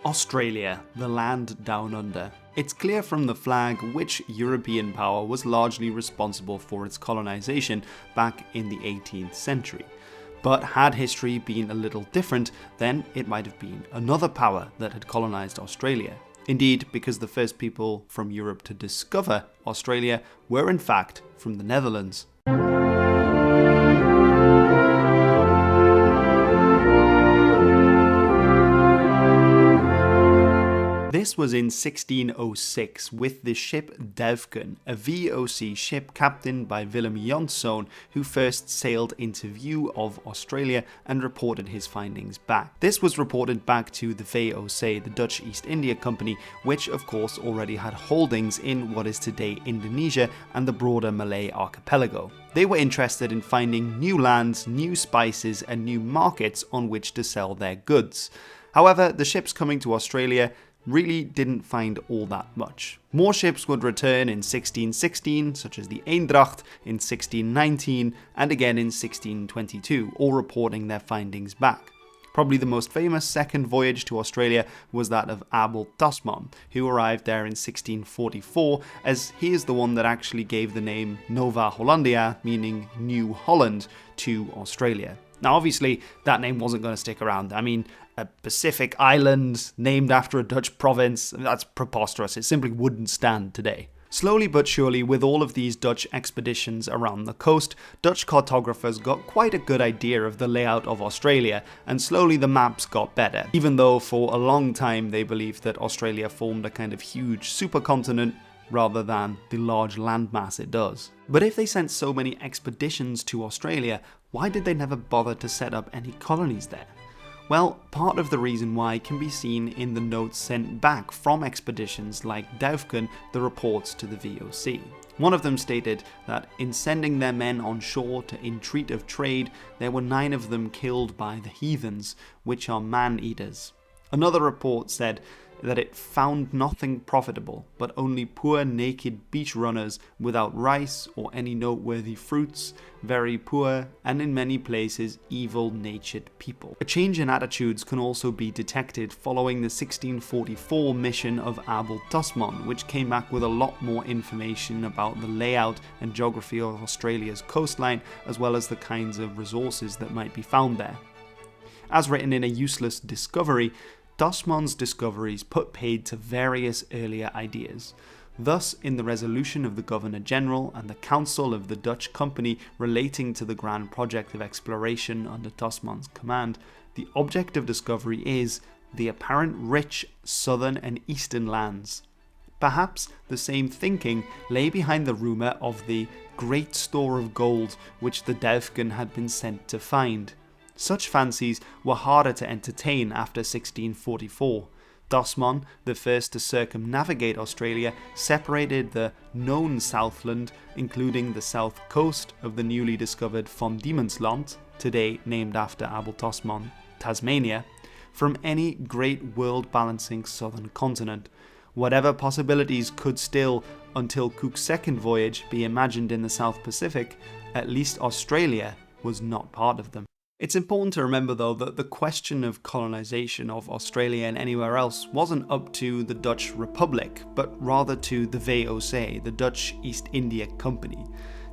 Australia, the land down under. It's clear from the flag which European power was largely responsible for its colonisation back in the 18th century. But had history been a little different, then it might have been another power that had colonised Australia. Indeed, because the first people from Europe to discover Australia were in fact from the Netherlands. This was in 1606 with the ship Guzheng, a VOC ship captained by Willem Janszoon, who first sailed into view of Australia and reported his findings back. This was reported back to the VOC, the Dutch East India Company, which of course already had holdings in what is today Indonesia and the broader Malay archipelago. They were interested in finding new lands, new spices and new markets on which to sell their goods. However, the ships coming to Australia really didn't find all that much. More ships would return in 1616, such as the Eendracht in 1619, and again in 1622, all reporting their findings back. Probably the most famous second voyage to Australia was that of Abel Tasman, who arrived there in 1644, as he is the one that actually gave the name Nova Hollandia, meaning New Holland, to Australia. Now obviously that name wasn't going to stick around. I mean, a Pacific island named after a Dutch province, that's preposterous. It simply wouldn't stand today. Slowly but surely, with all of these Dutch expeditions around the coast, Dutch cartographers got quite a good idea of the layout of Australia, and slowly the maps got better, even though for a long time they believed that Australia formed a kind of huge supercontinent rather than the large landmass it does. But if they sent so many expeditions to Australia, why did they never bother to set up any colonies there? Well, part of the reason why can be seen in the notes sent back from expeditions like Guzheng, the reports to the VOC. One of them stated that in sending their men on shore to entreat of trade, there were 9 of them killed by the heathens, which are man-eaters. Another report said that it found nothing profitable, but only poor naked beach runners without rice or any noteworthy fruits, very poor, and in many places evil-natured people. A change in attitudes can also be detected following the 1644 mission of Abel Tasman, which came back with a lot more information about the layout and geography of Australia's coastline, as well as the kinds of resources that might be found there. As written in A Useless Discovery, Tasman's discoveries put paid to various earlier ideas. Thus, in the resolution of the Governor-General and the Council of the Dutch Company relating to the grand project of exploration under Tasman's command, the object of discovery is the apparent rich southern and eastern lands. Perhaps the same thinking lay behind the rumour of the great store of gold which the Guzheng had been sent to find. Such fancies were harder to entertain after 1644. Tasman, the first to circumnavigate Australia, separated the known Southland, including the south coast of the newly discovered Van Diemen's Land, today named after Abel Tasman, Tasmania, from any great world-balancing southern continent. Whatever possibilities could still, until Cook's second voyage, be imagined in the South Pacific, at least Australia was not part of them. It's important to remember though that the question of colonisation of Australia and anywhere else wasn't up to the Dutch Republic, but rather to the VOC, the Dutch East India Company.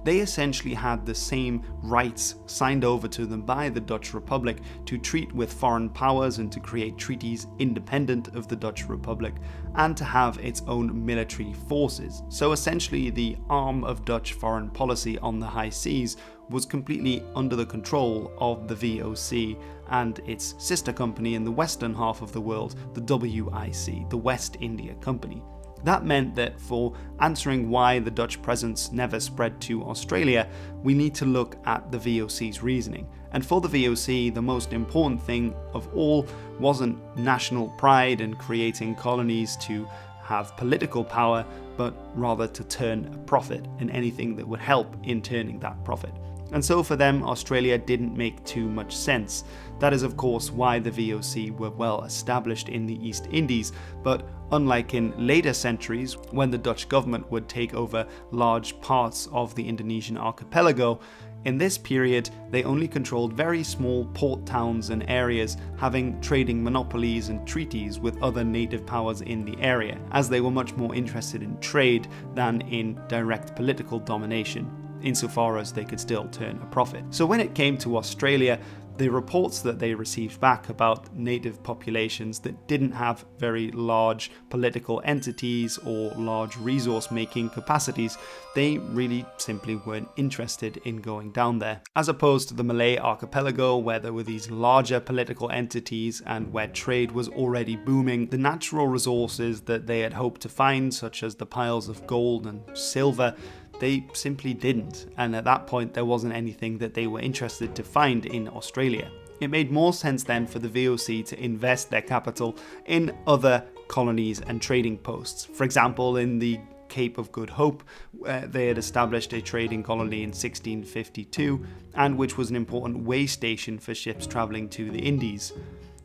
They essentially had the same rights signed over to them by the Dutch Republic to treat with foreign powers and to create treaties independent of the Dutch Republic and to have its own military forces. So essentially the arm of Dutch foreign policy on the high seas was completely under the control of the VOC and its sister company in the western half of the world, the WIC, the West India Company. That meant that for answering why the Dutch presence never spread to Australia, we need to look at the VOC's reasoning. And for the VOC, the most important thing of all wasn't national pride and creating colonies to have political power, but rather to turn a profit and anything that would help in turning that profit. And so for them, Australia didn't make too much sense. That is of course why the VOC were well established in the East Indies, but unlike in later centuries when the Dutch government would take over large parts of the Indonesian archipelago, In this period, they only controlled very small port towns and areas, having trading monopolies and treaties with other native powers in the area, as they were much more interested in trade than in direct political domination, insofar as they could still turn a profit. So when it came to Australia, the reports that they received back about native populations that didn't have very large political entities or large resource-making capacities, they really simply weren't interested in going down there. As opposed to the Malay archipelago, where there were these larger political entities and where trade was already booming, the natural resources that they had hoped to find, such as the piles of gold and silver, they simply didn't, and at that point there wasn't anything that they were interested to find in Australia. It made more sense then for the VOC to invest their capital in other colonies and trading posts. For example, in the Cape of Good Hope, where they had established a trading colony in 1652, and which was an important way station for ships travelling to the Indies.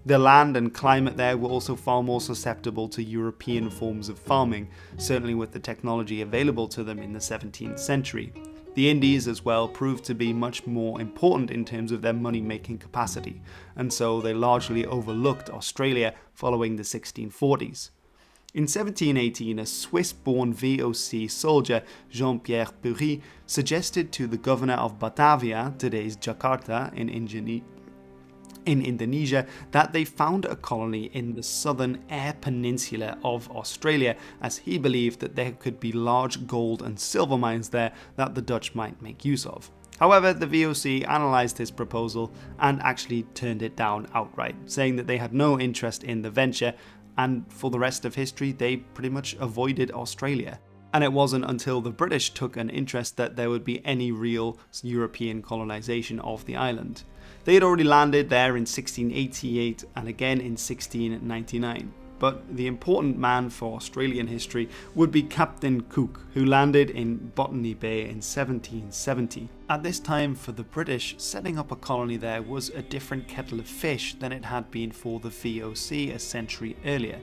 The land and climate there were also far more susceptible to European forms of farming, certainly with the technology available to them in the 17th century. The Indies as well proved to be much more important in terms of their money-making capacity, and so they largely overlooked Australia following the 1640s. In 1718, a Swiss-born VOC soldier, Jean-Pierre Pury, suggested to the governor of Batavia, today's Jakarta in Indonesia, that they found a colony in the southern Eyre Peninsula of Australia, as he believed that there could be large gold and silver mines there that the Dutch might make use of. However, the VOC analysed his proposal and actually turned it down outright, saying that they had no interest in the venture, and for the rest of history they pretty much avoided Australia. And it wasn't until the British took an interest that there would be any real European colonisation of the island. They had already landed there in 1688 and again in 1699. But the important man for Australian history would be Captain Cook, who landed in Botany Bay in 1770. At this time, for the British, setting up a colony there was a different kettle of fish than it had been for the VOC a century earlier.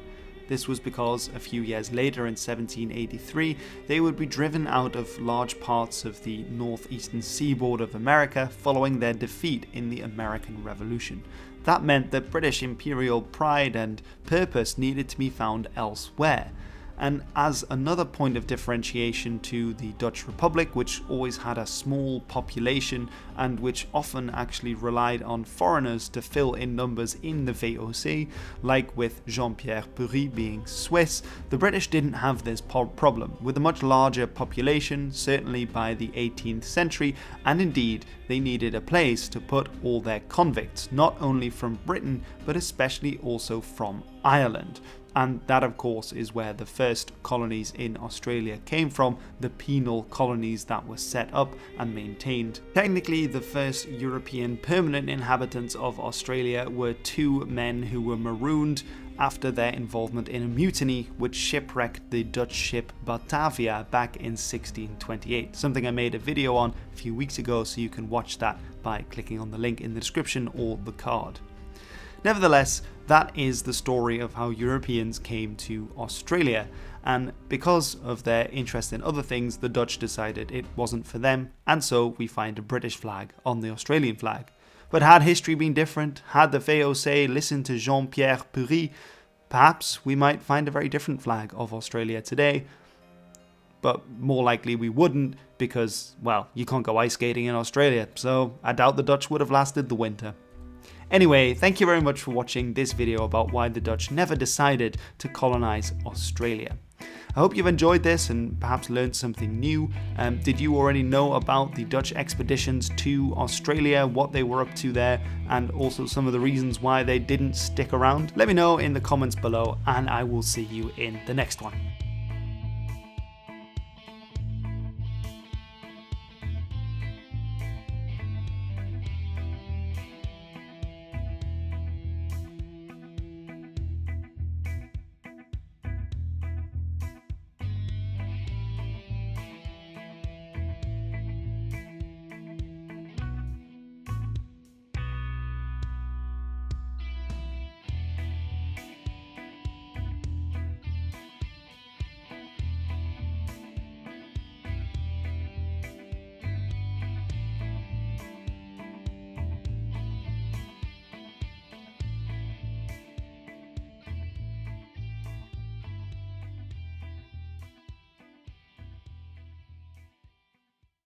This was because a few years later in 1783, they would be driven out of large parts of the northeastern seaboard of America following their defeat in the American Revolution. That meant that British imperial pride and purpose needed to be found elsewhere. And as another point of differentiation to the Dutch Republic, which always had a small population and which often actually relied on foreigners to fill in numbers in the VOC, like with Jean-Pierre Pury being Swiss, the British didn't have this problem. With a much larger population, certainly by the 18th century, and indeed they needed a place to put all their convicts, not only from Britain, but especially also from Ireland. And that, of course, is where the first colonies in Australia came from, the penal colonies that were set up and maintained. Technically, the first European permanent inhabitants of Australia were two men who were marooned after their involvement in a mutiny which shipwrecked the Dutch ship Batavia back in 1628, something I made a video on a few weeks ago, so you can watch that by clicking on the link in the description or the card. Nevertheless, that is the story of how Europeans came to Australia, and because of their interest in other things, the Dutch decided it wasn't for them, and so we find a British flag on the Australian flag. But had history been different, had the VOC listened to Jean-Pierre Pury, perhaps we might find a very different flag of Australia today. But more likely we wouldn't, because, well, you can't go ice skating in Australia, so I doubt the Dutch would have lasted the winter. Anyway, thank you very much for watching this video about why the Dutch never decided to colonize Australia. I hope you've enjoyed this and perhaps learned something new. Did you already know about the Dutch expeditions to Australia, what they were up to there, and also some of the reasons why they didn't stick around? Let me know in the comments below, and I will see you in the next one.